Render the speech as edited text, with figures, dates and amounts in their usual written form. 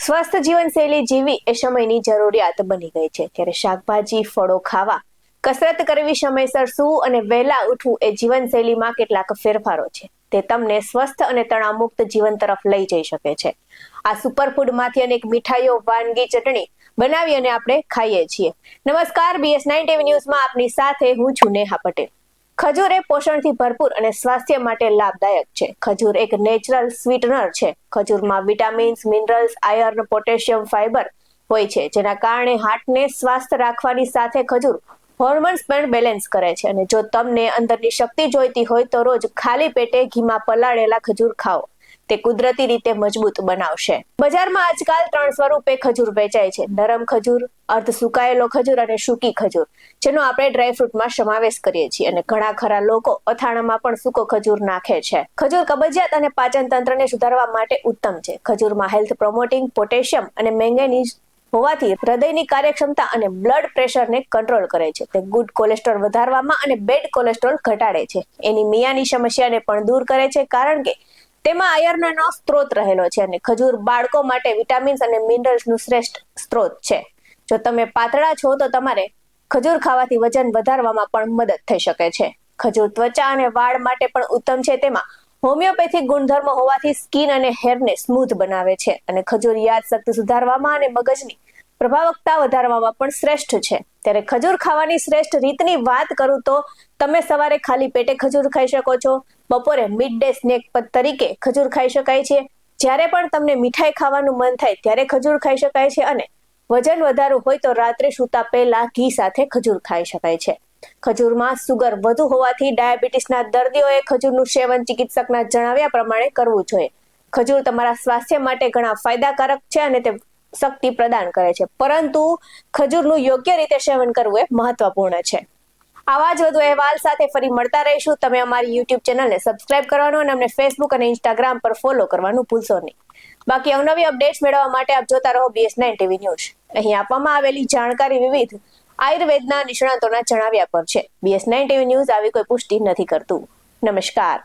સ્વસ્થ જીવનશૈલી જીવવી એ સમયની જરૂરિયાત બની ગઈ છે. ત્યારે શાકભાજી, ફળો ખાવા, કસરત કરવી, સમયસર સૂવું અને વહેલા ઉઠવું એ જીવનશૈલીમાં કેટલાક ફેરફારો છે. તે તમને સ્વસ્થ અને તણાવમુક્ત જીવન તરફ લઈ જઈ શકે છે. આ સુપરફૂડમાંથી અનેક મીઠાઈઓ, વાનગી, ચટણી બનાવી અને આપણે ખાઈએ છીએ. નમસ્કાર, BS9 TV ન્યૂઝમાં આપની સાથે હું છું નેહા પટેલ. ખજૂર એ પોષણથી ભરપૂર અને સ્વાસ્થ્ય માટે લાભદાયક છે. ખજૂર એક નેચરલ સ્વીટનર છે. ખજૂરમાં vitamins, minerals, iron, potassium, fibre હોય છે, જેના કારણે હાર્ટને સ્વસ્થ રાખવાની સાથે ખજૂર હોર્મોન્સ પણ બેલેન્સ કરે છે. અને જો તમને અંદરની શક્તિ જોઈતી હોય તો રોજ ખાલી પેટે ઘીમાં પલાળેલા ખજૂર ખાઓ. તે કુદરતી રીતે મજબૂત બનાવશે. બજારમાં આજકાલ 3 સ્વરૂપે ખજૂર વેચાય છે: નરમ ખજૂર, અર્ધ સુકાયેલો ખજૂર અને સૂકી ખજૂર, જેનો આપણે ડ્રાયફ્રૂટમાં સમાવેશ કરીએ છીએ. અને ઘણા ખરા લોકો અથાણામાં પણ સૂકો ખજૂર નાખે છે. ખજૂર કબજિયાત અને પાચન તંત્રને સુધારવા માટે ઉત્તમ છે. ખજૂરમાં હેલ્થ પ્રોમોટિંગ પોટેશિયમ અને મેંગેનીઝ હોવાથી હૃદયની કાર્યક્ષમતા અને બ્લડ પ્રેશરને કંટ્રોલ કરે છે. તે ગુડ કોલેસ્ટ્રોલ વધારવામાં અને બેડ કોલેસ્ટ્રોલ ઘટાડે છે. એનિમિયાની સમસ્યાને પણ દૂર કરે છે, કારણ કે તેમાં આયર્નનો સ્ત્રોત રહેલો છે. અને ખજૂર બાળકો માટે વિટામિન્સ અને મિનરલ્સનું શ્રેષ્ઠ સ્ત્રોત છે. જો તમે પાતળા છો તો તમારે ખજૂર ખાવાથી વજન વધારવામાં પણ મદદ થઈ શકે છે. ખજૂર ત્વચા અને વાળ માટે પણ ઉત્તમ છે. તેમાં હોમિયોપેથિક ગુણધર્મો હોવાથી સ્કિન અને હેરને સ્મૂથ બનાવે છે. અને ખજૂર યાદશક્તિ સુધારવામાં અને મગજની પ્રભાવકતા વધારવામાં પણ શ્રેષ્ઠ છે. ત્યારે ખજૂર ખાવાની શ્રેષ્ઠ રીતની વાત કરું તો તમે સવારે ખાલી પેટે ખજૂર ખાઈ શકો છો. બપોરે મિડ ડે સ્નેક તરીકે ખજૂર ખાઈ શકાય છે. જ્યારે પણ તમને મીઠાઈ ખાવાનું મન થાય ત્યારે ખજૂર ખાઈ શકાય છે. અને વજન વધારવું હોય તો રાત્રે સૂતા પહેલા ઘી સાથે ખજૂર ખાઈ શકાય છે. ખજૂરમાં સુગર વધુ હોવાથી ડાયાબિટીસના દર્દીઓએ ખજૂરનું સેવન ચિકિત્સકના જણાવ્યા પ્રમાણે કરવું જોઈએ. ખજૂર તમારા સ્વાસ્થ્ય માટે ઘણા ફાયદાકારક છે અને તે શક્તિ પ્રદાન કરે છે, પરંતુ ખજૂરનું યોગ્ય રીતે સેવન કરવું એ મહત્વપૂર્ણ છે. આવા જ વધુ અહેવાલ સાથે ફરી મળતા રહીશું. તમે અમારી YouTube ચેનલને સબસ્ક્રાઇબ કરવાનું અને અમને Facebook અને Instagram પર ફોલો કરવાનું ભૂલશો નહીં. બાકી અવનવી અપડેટ્સ મેળવવા માટે આપ જોતા રહો BS9 TV ન્યૂઝ. અહીં આપવામાં આવેલી જાણકારી વિવિધ આયુર્વેદના નિષ્ણાતોના જણાવ્યા પર છે. BS9 TV ન્યૂઝ આવી કોઈ પુષ્ટિ નથી કરતું. નમસ્કાર.